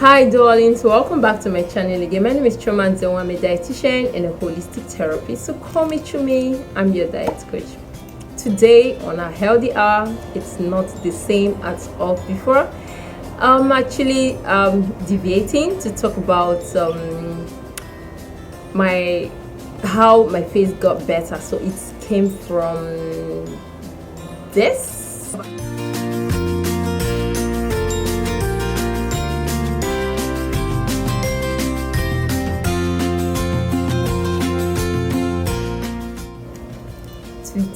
Hi darlings, welcome back to my channel again. My name is Choma Nzewa. I'm a dietitian and a holistic therapist, so call me Chumi. I'm your diet coach. Today on our healthy hour, it's not the same as of before. I'm actually deviating to talk about how my face got better. So it came from this.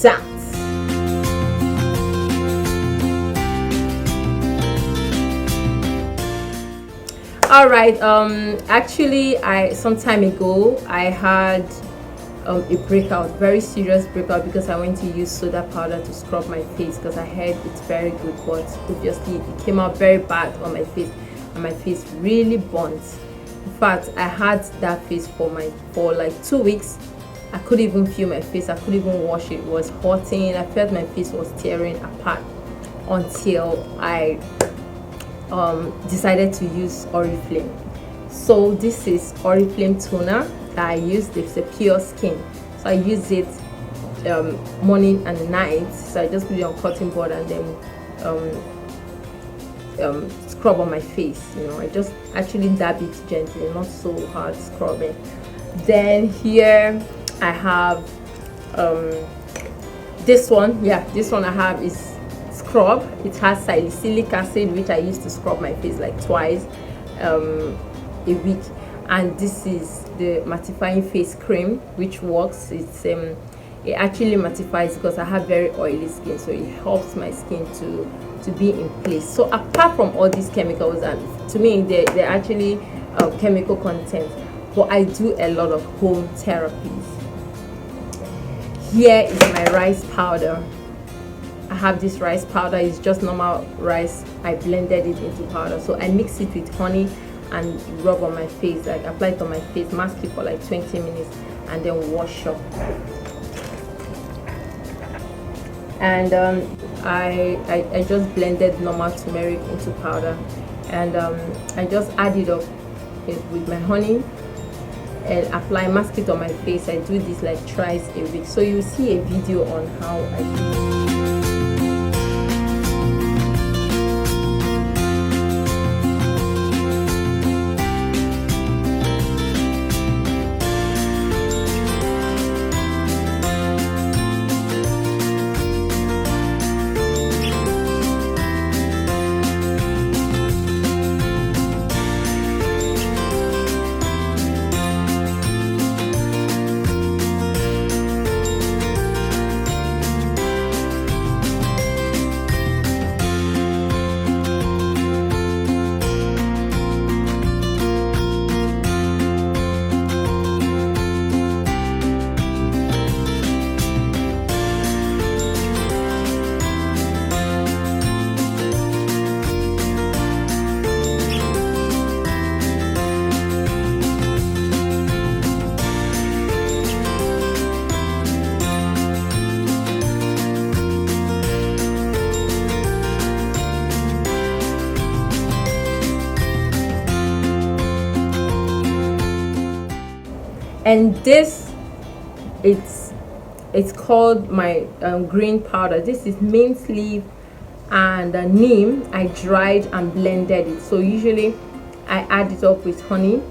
That all right, actually some time ago I had a breakout, very serious breakout, because I went to use soda powder to scrub my face because I heard it's very good, but obviously it came out very bad on my face and my face really burnt. In fact, I had that face for like 2 weeks. I couldn't even feel my face. I couldn't even wash it. It was hurting. I felt my face was tearing apart until I decided to use Oriflame. So this is Oriflame toner that I use. It's a pure skin. So I use it morning and night. So I just put it on cotton bud and then scrub on my face. I just actually dab it gently, not so hard scrubbing. Then here I have this one. This one I have is scrub. It has salicylic acid, which I use to scrub my face like twice a week. And this is the mattifying face cream, which works. It actually mattifies because I have very oily skin, so it helps my skin to be in place. So apart from all these chemicals, and to me they're actually chemical content, but I do a lot of home therapies. Here is my rice powder. I have this rice powder. It's just normal rice. I blended it into powder. So I mix it with honey and rub on my face. Like apply it on my face, mask it for like 20 minutes, and then wash up. And I just blended normal turmeric into powder, and I just add it up with my honey and apply, mask it on my face. I do this like twice a week, so you'll see a video on how I do. And this, it's called my green powder. This is mint leaf and neem. I dried and blended it. So usually I add it up with honey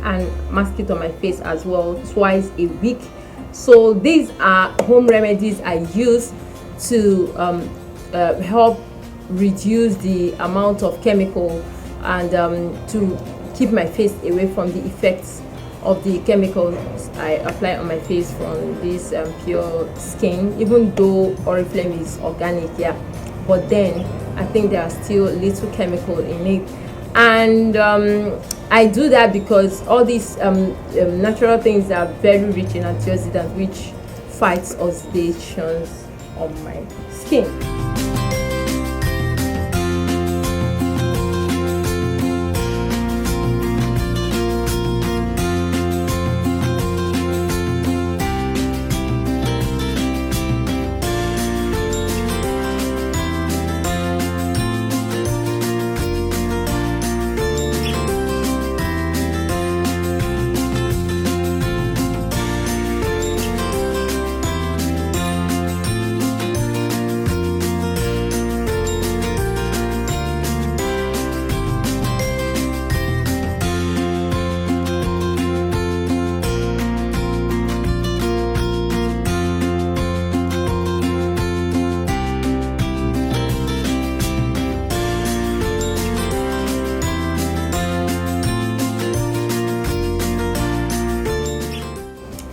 and mask it on my face as well twice a week. So these are home remedies I use to help reduce the amount of chemical and to keep my face away from the effects of the chemicals I apply on my face from this pure skin. Even though Oriflame is organic, but then I think there are still little chemical in it. And I do that because all these natural things are very rich in antioxidants, which fights oxidations on my skin.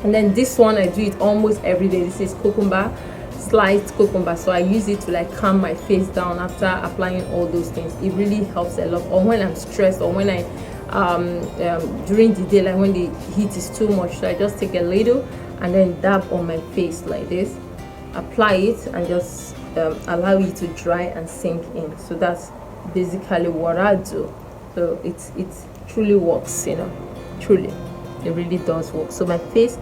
And then this one, I do it almost every day. This is cucumber, sliced cucumber. So I use it to like calm my face down after applying all those things. It really helps a lot. Or when I'm stressed, or when I during the day, like when the heat is too much, so I just take a little and then dab on my face like this, apply it, and just allow it to dry and sink in. So that's basically what I do. So it truly works, you know, truly it really does work. So my face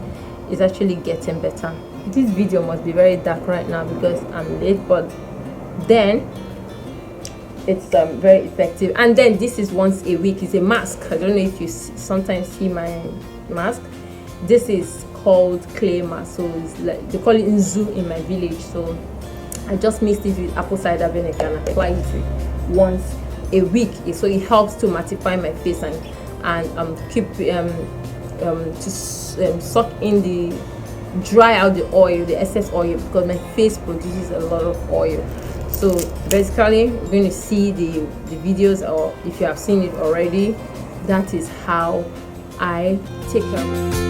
is actually getting better. This video must be very dark right now because I'm late, but then it's very effective. And then this is once a week. It's a mask. I don't know if you sometimes see my mask. This is called clay mask. So it's like they call it nzu in my village. So I just mixed it with apple cider vinegar and apply it once a week. So it helps to mattify my face and keep suck in the dry out the oil, the excess oil, because my face produces a lot of oil. So basically, you're going to see the videos, or if you have seen it already, that is how I take care of it.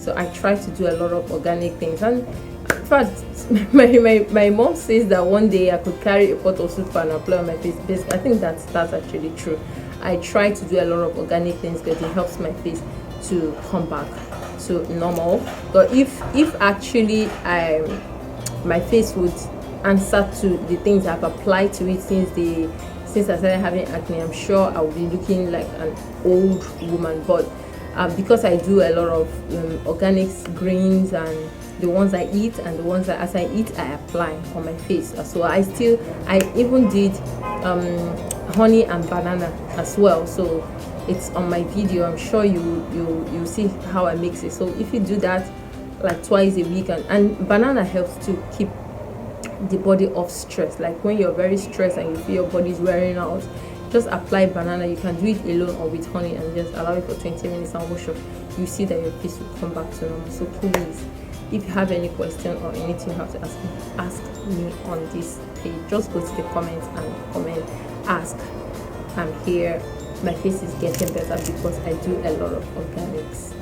So I try to do a lot of organic things, and in fact my mom says that one day I could carry a pot of soup and apply on my face. I think that's actually true. I try to do a lot of organic things because it helps my face to come back to normal. But if actually my face would answer to the things I've applied to it since I started having acne, I'm sure I would be looking like an old woman. But because I do a lot of organics, greens, and the ones I eat and the ones that as I eat I apply on my face. So I even did honey and banana as well. So it's on my video. I'm sure you see how I mix it. So if you do that like twice a week, and banana helps to keep the body off stress. Like when you're very stressed and you feel your body's wearing out, just apply banana. You can do it alone or with honey and just allow it for 20 minutes and wash off. You see that your face will come back to normal. So please, if you have any question or anything you have to ask me on this page, just go to the comments and comment, ask. I'm here. My face is getting better because I do a lot of organics.